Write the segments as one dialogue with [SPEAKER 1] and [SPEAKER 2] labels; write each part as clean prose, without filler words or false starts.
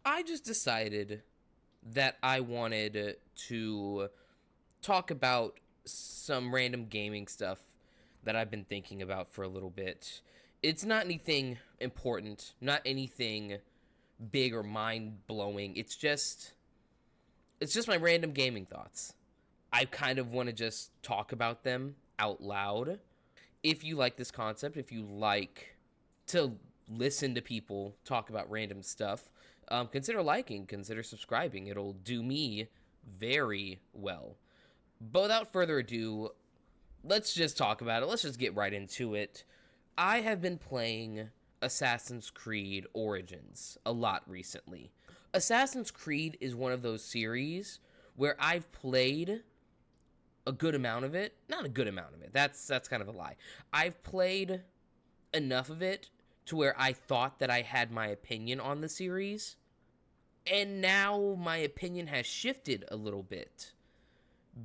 [SPEAKER 1] I just decided that I wanted to talk about some random gaming stuff that I've been thinking about for a little bit. It's not anything important, not anything big or mind-blowing. It's just my random gaming thoughts. I kind of want to just talk about them out loud. If you like this concept, if you like to listen to people talk about random stuff, consider liking, consider subscribing. It'll do me very well. But without further ado, let's just talk about it. Let's just get right into it. I have been playing Assassin's Creed Origins a lot recently. Assassin's Creed is one of those series where I've played a good amount of it. Not a good amount of it. That's kind of a lie. I've played enough of it to where I thought that I had my opinion on the series, and now my opinion has shifted a little bit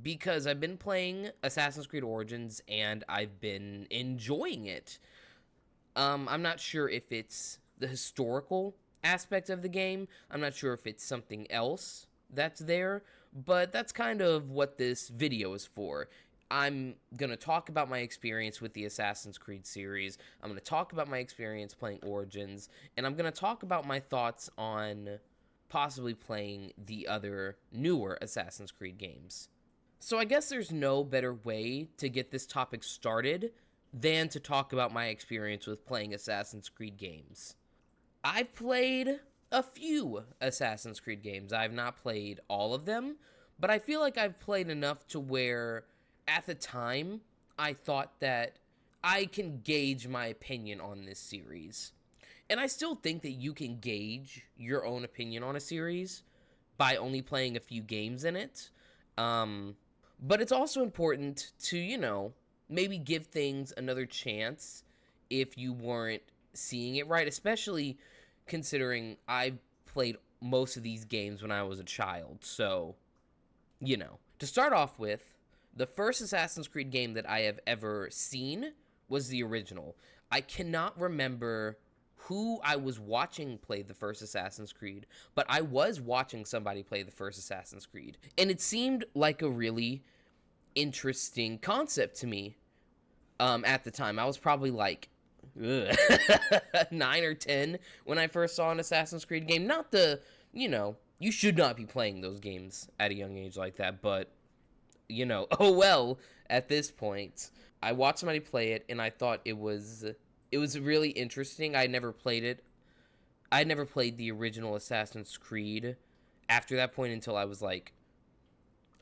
[SPEAKER 1] because I've been playing Assassin's Creed Origins and I've been enjoying it. I'm not sure if it's the historical aspect of the game. I'm not sure if it's something else that's there, but that's kind of what this video is for. I'm going to talk about my experience with the Assassin's Creed series. I'm going to talk about my experience playing Origins, and I'm going to talk about my thoughts on possibly playing the other newer Assassin's Creed games. So I guess there's no better way to get this topic started than to talk about my experience with playing Assassin's Creed games. I've played a few Assassin's Creed games. I've not played all of them, but I feel like I've played enough to where at the time I thought that I can gauge my opinion on this series. And I still think that you can gauge your own opinion on a series by only playing a few games in it. But it's also important to, maybe give things another chance if you weren't seeing it right, especially considering I played most of these games when I was a child. So, To start off with, the first Assassin's Creed game that I have ever seen was the original. I cannot remember who I was watching play the first Assassin's Creed, but I was watching somebody play the first Assassin's Creed, and it seemed like a really interesting concept to me. At the time, I was probably like 9 or 10 when I first saw an Assassin's Creed game. Not you should not be playing those games at a young age like that, but oh well, at this point. I watched somebody play it and I thought it was really interesting. I had never played it. I had never played the original Assassin's Creed after that point until I was like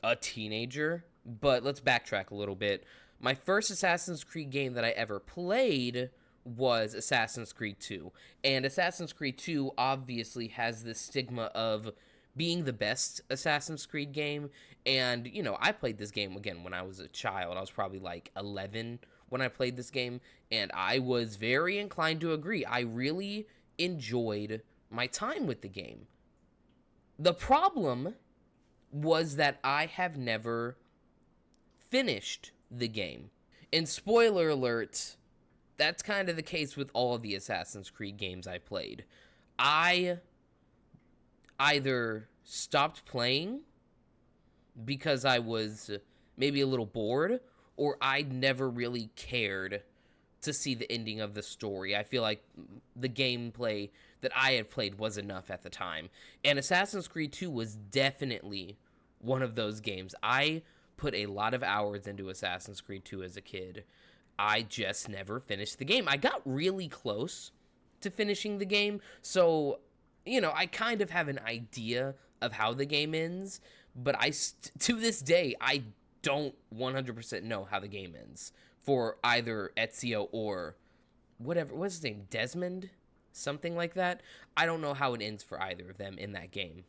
[SPEAKER 1] a teenager. But let's backtrack a little bit. My first Assassin's Creed game that I ever played was Assassin's Creed 2. And Assassin's Creed 2 obviously has this stigma of being the best Assassin's Creed game. And, I played this game again when I was a child. I was probably like 11 when I played this game. And I was very inclined to agree. I really enjoyed my time with the game. The problem was that I have never finished the game. And spoiler alert, that's kind of the case with all of the Assassin's Creed games I played. I either stopped playing because I was maybe a little bored, or I never really cared to see the ending of the story. I feel like the gameplay that I had played was enough at the time. And Assassin's Creed 2 was definitely one of those games. I put a lot of hours into Assassin's Creed 2 as a kid. I just never finished the game. I got really close to finishing the game, so I kind of have an idea of how the game ends, but to this day, I don't 100% know how the game ends for either Ezio or whatever. What's his name? Desmond? Something like that. I don't know how it ends for either of them in that game.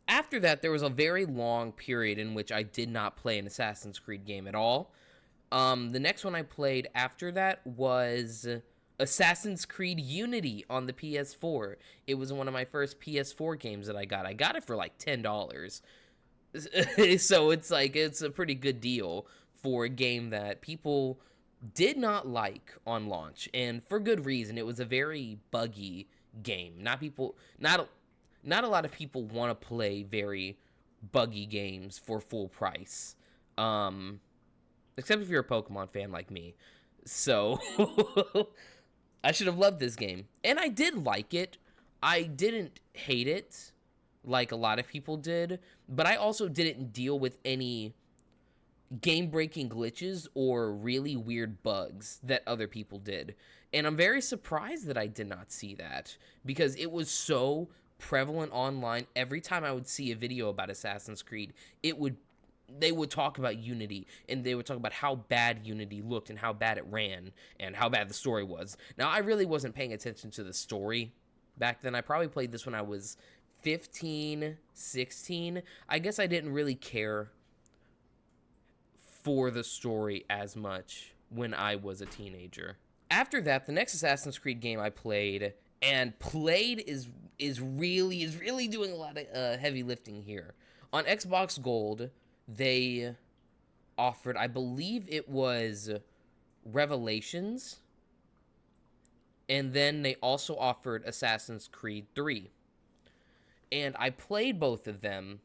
[SPEAKER 1] After that, there was a very long period in which I did not play an Assassin's Creed game at all. The next one I played after that was Assassin's Creed Unity on the PS4. It was one of my first PS4 games that I got. I got it for like $10. So it's a pretty good deal for a game that people did not like on launch, and for good reason. It was a very buggy game. Not not a lot of people want to play very buggy games for full price. Um, Except if you're a Pokemon fan like me. So I should have loved this game. And I did like it. I didn't hate it like a lot of people did, but I also didn't deal with any game breaking glitches or really weird bugs that other people did. And I'm very surprised that I did not see that because it was so prevalent online. Every time I would see a video about Assassin's Creed, they would talk about Unity, and they would talk about how bad Unity looked and how bad it ran and how bad the story was. Now, I really wasn't paying attention to the story back then. I probably played this when I was 15, 16. I guess I didn't really care for the story as much when I was a teenager. After that, the next Assassin's Creed game I played is really doing a lot of heavy lifting here. On Xbox Gold, they offered, I believe it was Revelations, and then they also offered Assassin's Creed 3. And I played both of them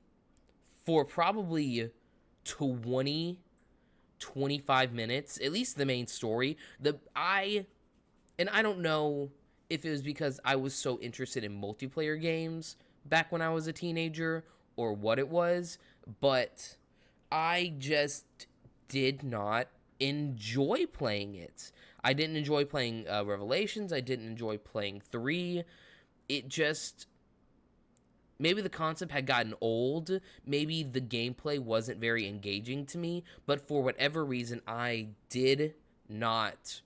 [SPEAKER 1] for probably 25 minutes, at least the main story. I don't know if it was because I was so interested in multiplayer games back when I was a teenager or what it was, but I just did not enjoy playing it. I didn't enjoy playing Revelations. I didn't enjoy playing 3. It just, maybe the concept had gotten old. Maybe the gameplay wasn't very engaging to me. But for whatever reason, I did not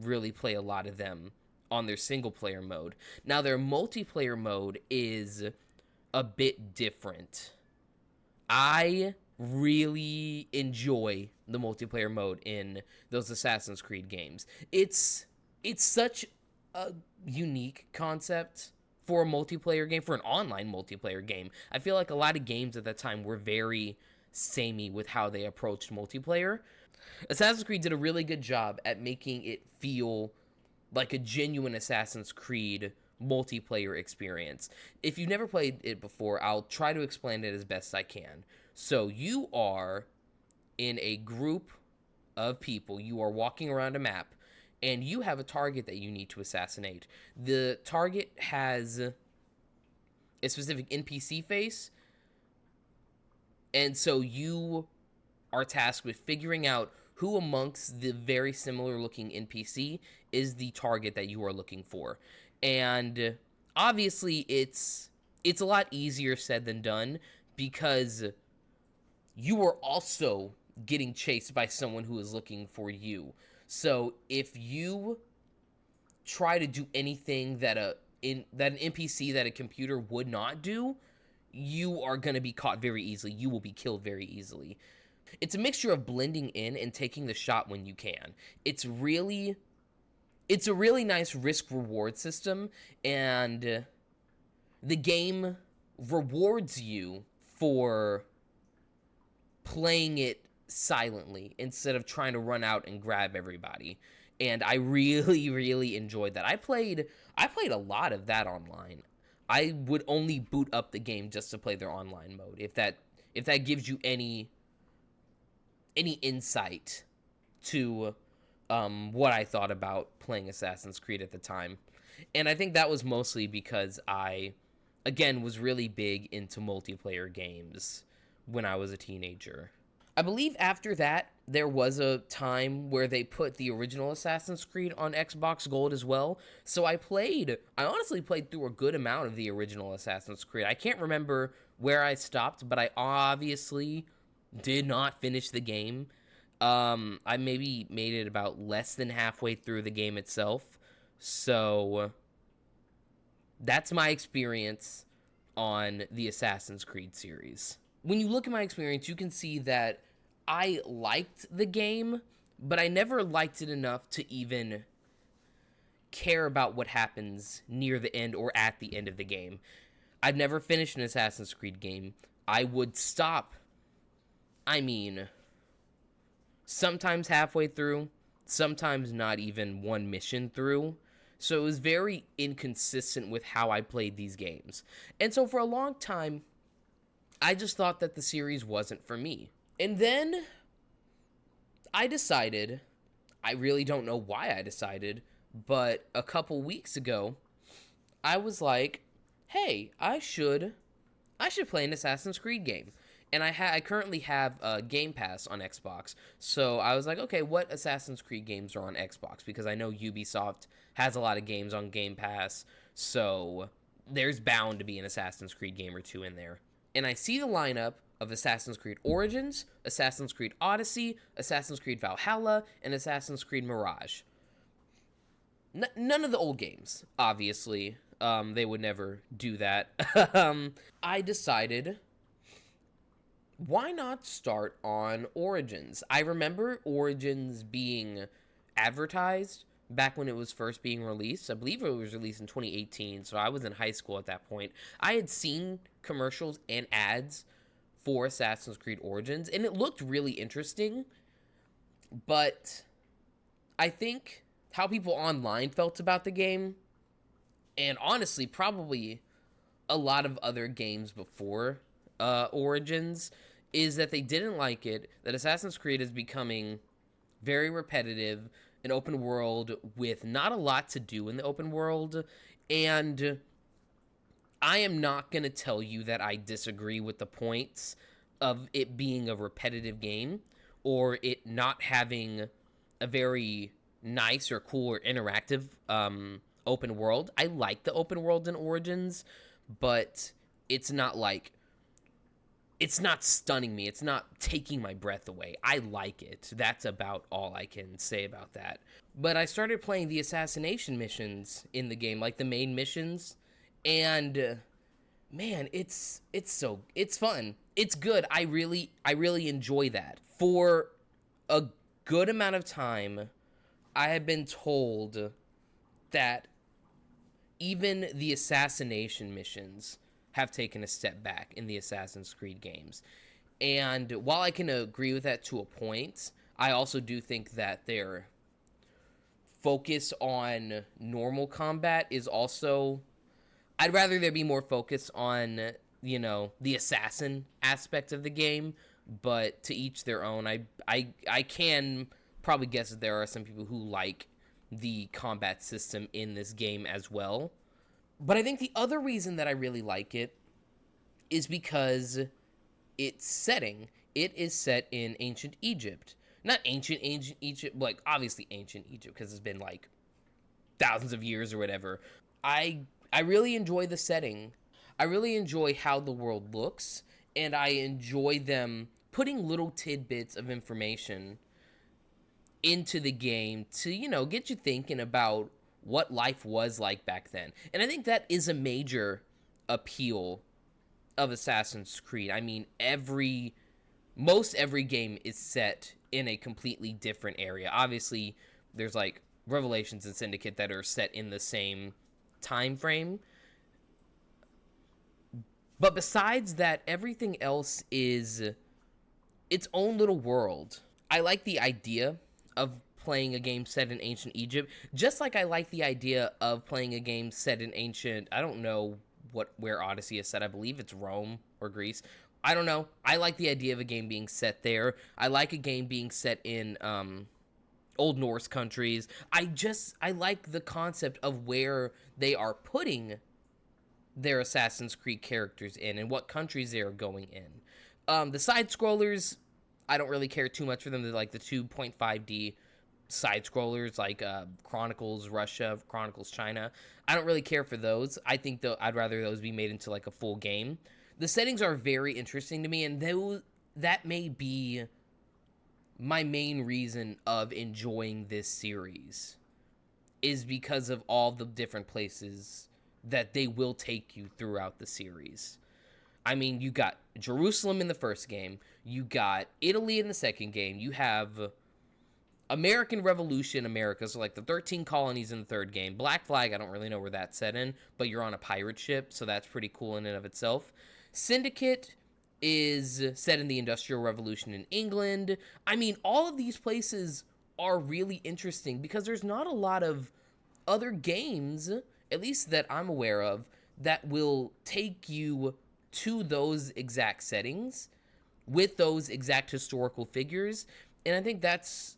[SPEAKER 1] really play a lot of them on their single player mode. Now, their multiplayer mode is a bit different. I really enjoy the multiplayer mode in those Assassin's Creed games. It's such a unique concept for a multiplayer game, for an online multiplayer game. I feel like a lot of games at that time were very samey with how they approached multiplayer. Assassin's Creed did a really good job at making it feel like a genuine Assassin's Creed multiplayer experience. If you've never played it before, I'll try to explain it as best I can. So you are in a group of people. You are walking around a map, and you have a target that you need to assassinate. The target has a specific NPC face, and so you are tasked with figuring out who amongst the very similar looking NPC is the target that you are looking for. And obviously it's a lot easier said than done because you are also getting chased by someone who is looking for you. So if you try to do anything that an NPC that a computer would not do, you are going to be caught very easily. You will be killed very easily. It's a mixture of blending in and taking the shot when you can. It's a really nice risk-reward system, and the game rewards you for playing it silently instead of trying to run out and grab everybody. And I really enjoyed that. I played a lot of that online. I would only boot up the game just to play their online mode, if that gives you any insight to what I thought about playing Assassin's Creed at the time. And I think that was mostly because I, again, was really big into multiplayer games when I was a teenager. I believe after that, there was a time where they put the original Assassin's Creed on Xbox Gold as well. So I honestly played through a good amount of the original Assassin's Creed. I can't remember where I stopped, but I obviously did not finish the game. I maybe made it about less than halfway through the game itself. So that's my experience on the Assassin's Creed series. When you look at my experience, you can see that I liked the game, but I never liked it enough to even care about what happens near the end or at the end of the game. I've never finished an Assassin's Creed game. I would stop, sometimes halfway through, sometimes not even one mission through. So it was very inconsistent with how I played these games. And so for a long time, I just thought that the series wasn't for me. And then I decided, I really don't know why I decided, but a couple weeks ago, I was like, "Hey, I should play an Assassin's Creed game." And I currently have Game Pass on Xbox. So I was like, "Okay, what Assassin's Creed games are on Xbox?" Because I know Ubisoft has a lot of games on Game Pass. So there's bound to be an Assassin's Creed game or two in there. And I see the lineup of Assassin's Creed Origins, Assassin's Creed Odyssey, Assassin's Creed Valhalla, and Assassin's Creed Mirage. None of the old games, obviously. They would never do that. I decided, why not start on Origins? I remember Origins being advertised back when it was first being released. I believe it was released in 2018, so I was in high school at that point. I had seen commercials and ads for Assassin's Creed Origins, and it looked really interesting, but I think how people online felt about the game, and honestly, probably a lot of other games before Origins, is that they didn't like it, that Assassin's Creed is becoming very repetitive, an open world with not a lot to do in the open world, and I am not going to tell you that I disagree with the points of it being a repetitive game or it not having a very nice or cool or interactive open world. I like the open world in Origins, but it's not like it's not stunning me. It's not taking my breath away. I like it. That's about all I can say about that. But I started playing the assassination missions in the game, like the main missions, and man, it's fun. It's good. I really enjoy that. For a good amount of time, I have been told that even the assassination missions have taken a step back in the Assassin's Creed games. And while I can agree with that to a point, I also do think that their focus on normal combat is also, I'd rather there be more focus on, the assassin aspect of the game, but to each their own. I can probably guess that there are some people who like the combat system in this game as well. But I think the other reason that I really like it is because its setting. It is set in ancient Egypt. Not ancient Egypt, like obviously ancient Egypt because it's been like thousands of years or whatever. I really enjoy the setting. I really enjoy how the world looks, and I enjoy them putting little tidbits of information into the game to, get you thinking about what life was like back then. And I think that is a major appeal of Assassin's Creed. I mean, most every game is set in a completely different area. Obviously, there's like Revelations and Syndicate that are set in the same time frame. But besides that, everything else is its own little world. I like the idea of playing a game set in ancient Egypt, just like I like the idea of playing a game set in ancient, I don't know where Odyssey is set. I believe it's Rome or Greece. I don't know. I like the idea of a game being set there. I like a game being set in Old Norse countries. I like the concept of where they are putting their Assassin's Creed characters in and what countries they are going in. The side scrollers, I don't really care too much for them. They're like the 2.5D side scrollers, like Chronicles Russia, Chronicles China. I don't really care for those. I think I'd rather those be made into like a full game. The settings are very interesting to me, and that may be my main reason of enjoying this series, is because of all the different places that they will take you throughout the series. I mean, you got Jerusalem in the first game, you got Italy in the second game, you have American Revolution America, so like the 13 colonies in the third game. Black Flag, I don't really know where that's set in, but you're on a pirate ship, so that's pretty cool in and of itself. Syndicate is set in the Industrial Revolution in England. I mean, all of these places are really interesting because there's not a lot of other games, at least that I'm aware of, that will take you to those exact settings with those exact historical figures, and I think that's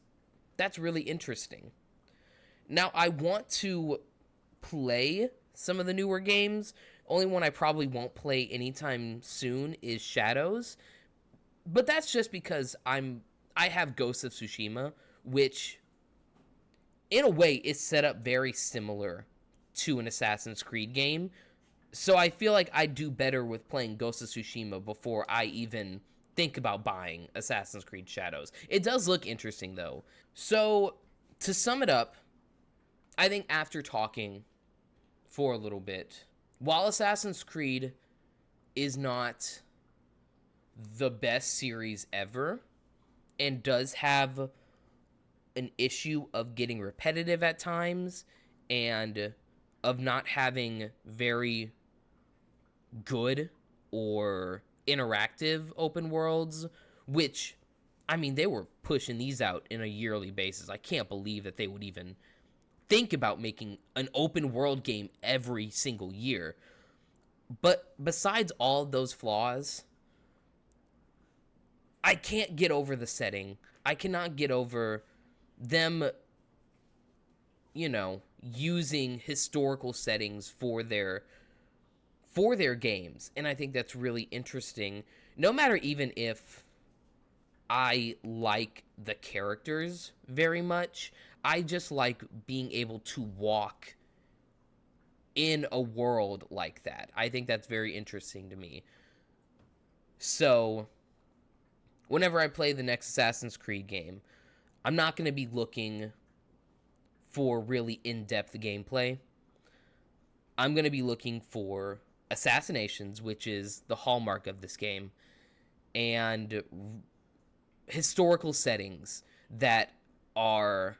[SPEAKER 1] really interesting. Now, I want to play some of the newer games. Only one I probably won't play anytime soon is Shadows, but that's just because I have Ghost of Tsushima, which in a way is set up very similar to an Assassin's Creed game. So I feel like I do better with playing Ghost of Tsushima before I even think about buying Assassin's Creed Shadows. It does look interesting though. So to sum it up, I think after talking for a little bit, while Assassin's Creed is not the best series ever and does have an issue of getting repetitive at times and of not having very good or interactive open worlds, which, I mean, they were pushing these out in a yearly basis. I can't believe that they would even think about making an open world game every single year. But besides all those flaws, I can't get over the setting. I cannot get over them, using historical settings for their games. And I think that's really interesting. No matter even if I like the characters very much, I just like being able to walk in a world like that. I think that's very interesting to me. So, whenever I play the next Assassin's Creed game, I'm not going to be looking for really in-depth gameplay. I'm going to be looking for assassinations, which is the hallmark of this game, and historical settings that are,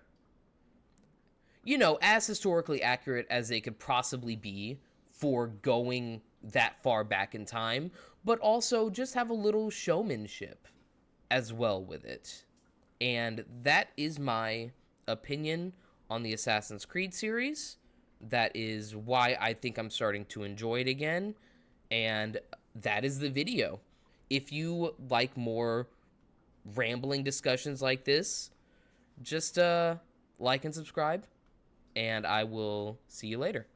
[SPEAKER 1] as historically accurate as they could possibly be for going that far back in time, but also just have a little showmanship as well with it. And that is my opinion on the Assassin's Creed series. That is why I think I'm starting to enjoy it again. And that is the video. If you like more rambling discussions like this, just like and subscribe. And I will see you later.